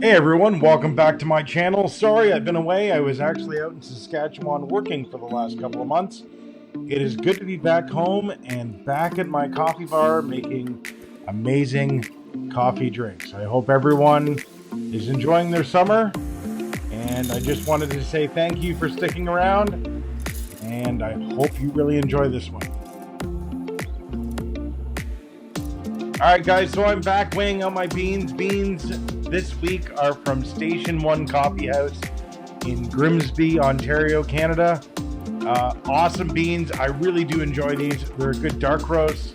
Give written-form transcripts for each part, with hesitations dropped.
Hey everyone, welcome back to my channel. Sorry I've been away. I was actually out in Saskatchewan working for the last couple of months. It is good to be back home and back at my coffee bar making amazing coffee drinks. I hope everyone is enjoying their summer, and I just wanted to say thank you for sticking around, and I hope you really enjoy this one. Alright guys, so I'm back weighing out my beans. Beans this week are from Station 1 Coffee House in Grimsby, Ontario, Canada. Awesome beans. I really do enjoy these. They're a good dark roast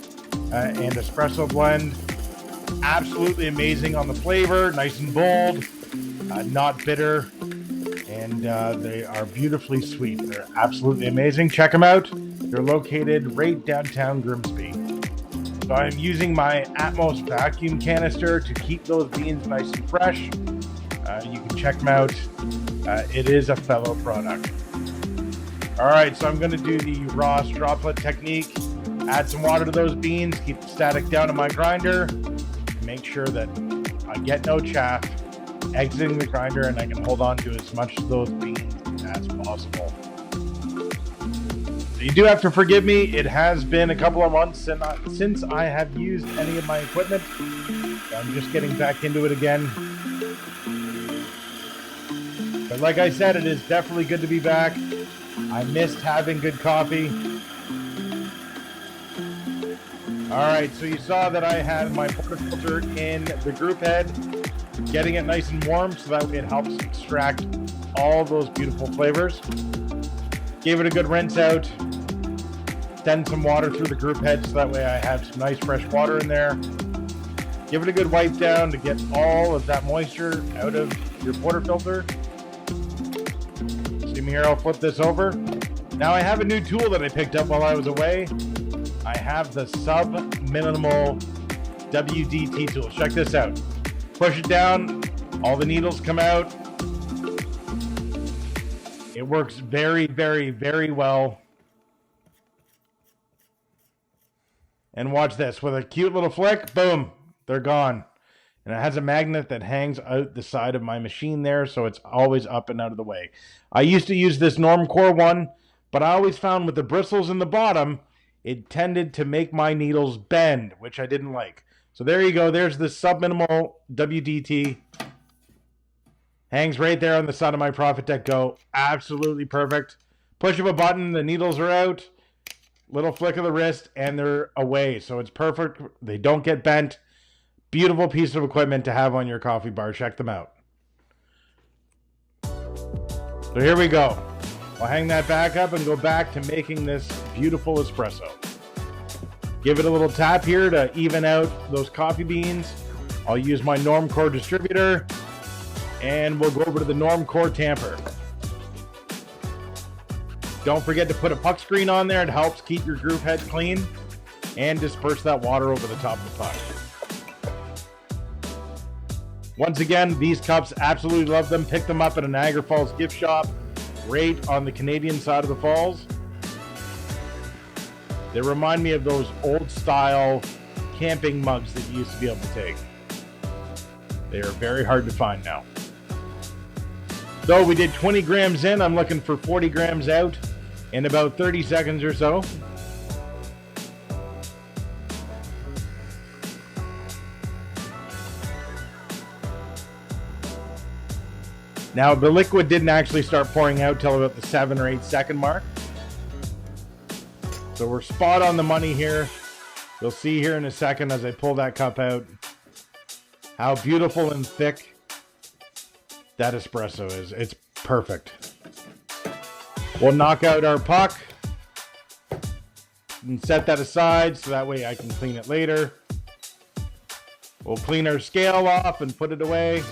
and espresso blend. Absolutely amazing on the flavor. Nice and bold, not bitter, and they are beautifully sweet. They're absolutely amazing. Check them out. They're located right downtown Grimsby. So I'm using my Atmos vacuum canister to keep those beans nice and fresh. You can check them out. It is a fellow product. All right, so I'm going to do the raw droplet technique. Add some water to those beans, keep the static down in my grinder, make sure that I get no chaff exiting the grinder, and I can hold on to as much of those beans as possible. You do have to forgive me. It has been a couple of months since I have used any of my equipment. I'm just getting back into it again. But like I said, it is definitely good to be back. I missed having good coffee. All right, so you saw that I had my portafilter in the group head, getting it nice and warm so that way it helps extract all those beautiful flavors. Gave it a good rinse out. Send some water through the group head so that way I have some nice fresh water in there. Give it a good wipe down to get all of that moisture out of your portafilter. See me here, I'll flip this over. Now I have a new tool that I picked up while I was away. I have the Submininal WDT tool. Check this out. Push it down, all the needles come out. It works very, very, very well. And watch this, with a cute little flick, boom, they're gone. And it has a magnet that hangs out the side of my machine there, so it's always up and out of the way. I used to use this Normcore one, but I always found with the bristles in the bottom, it tended to make my needles bend, which I didn't like. So there you go, there's the Subminimal WDT. Hangs right there on the side of my Profitec Go. Absolutely perfect. Push of a button, the needles are out. Little flick of the wrist, and they're away. So it's perfect. They don't get bent. Beautiful piece of equipment to have on your coffee bar. Check them out. So here we go. I'll hang that back up and go back to making this beautiful espresso. Give it a little tap here to even out those coffee beans. I'll use my Normcore distributor, and we'll go over to the Normcore tamper. Don't forget to put a puck screen on there. It helps keep your groove head clean and disperse that water over the top of the puck. Once again, these cups, absolutely love them. Pick them up at a Niagara Falls gift shop, right on the Canadian side of the falls. They remind me of those old style camping mugs that you used to be able to take. They are very hard to find now. So we did 20 grams in. I'm looking for 40 grams out in about 30 seconds or so. Now the liquid didn't actually start pouring out till about the 7 or 8 second mark. So we're spot on the money here. You'll see here in a second as I pull that cup out how beautiful and thick that espresso is. It's perfect. We'll knock out our puck and set that aside so that way I can clean it later. We'll clean our scale off and put it away,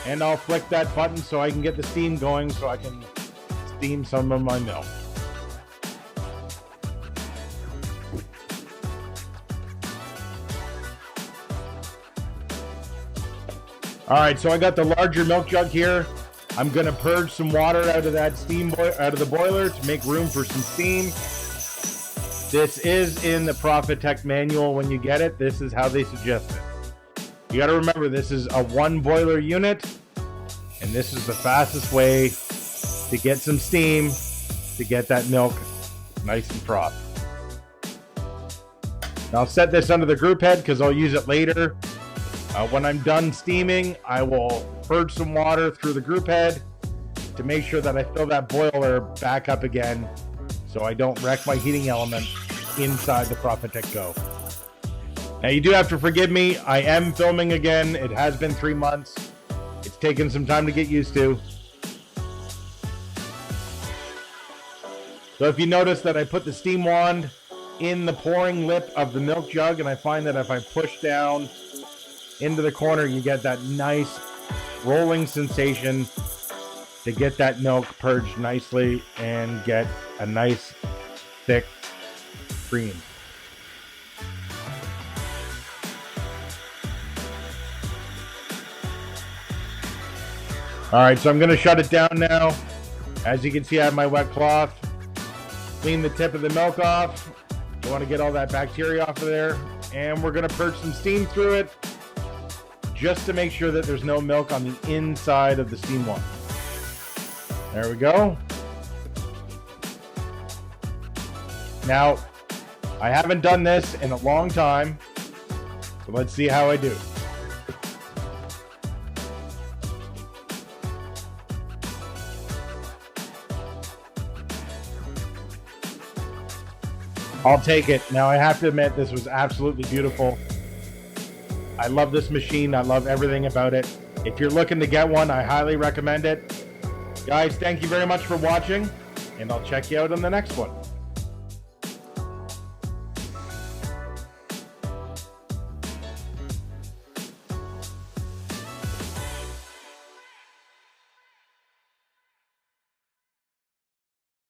and I'll flick that button so I can get the steam going so I can steam some of my milk. All right, so I got the larger milk jug here. I'm gonna purge some water out of that out of the boiler to make room for some steam. This is in the Profitec manual when you get it. This is how they suggest it. You got to remember, this is a 1 boiler unit, and this is the fastest way to get some steam to get that milk nice and frothed. Now I'll set this under the group head because I'll use it later. When I'm done steaming, I will purge some water through the group head to make sure that I fill that boiler back up again so I don't wreck my heating element inside the Profitec Go. Now you do have to forgive me. I am filming again. It has been 3 months. It's taken some time to get used to. So if you notice that I put the steam wand in the pouring lip of the milk jug, and I find that if I push down into the corner, you get that nice rolling sensation to get that milk purged nicely and get a nice thick cream. All right, so I'm going to shut it down now. As you can see, I have my wet cloth. Clean the tip of the milk off. You want to get all that bacteria off of there. And we're going to purge some steam through it just to make sure that there's no milk on the inside of the steam wand. There we go. Now, I haven't done this in a long time, so let's see how I do. I'll take it. Now, I have to admit, this was absolutely beautiful. I love this machine. I love everything about it. If you're looking to get one, I highly recommend it. Guys, thank you very much for watching, and I'll check you out on the next one.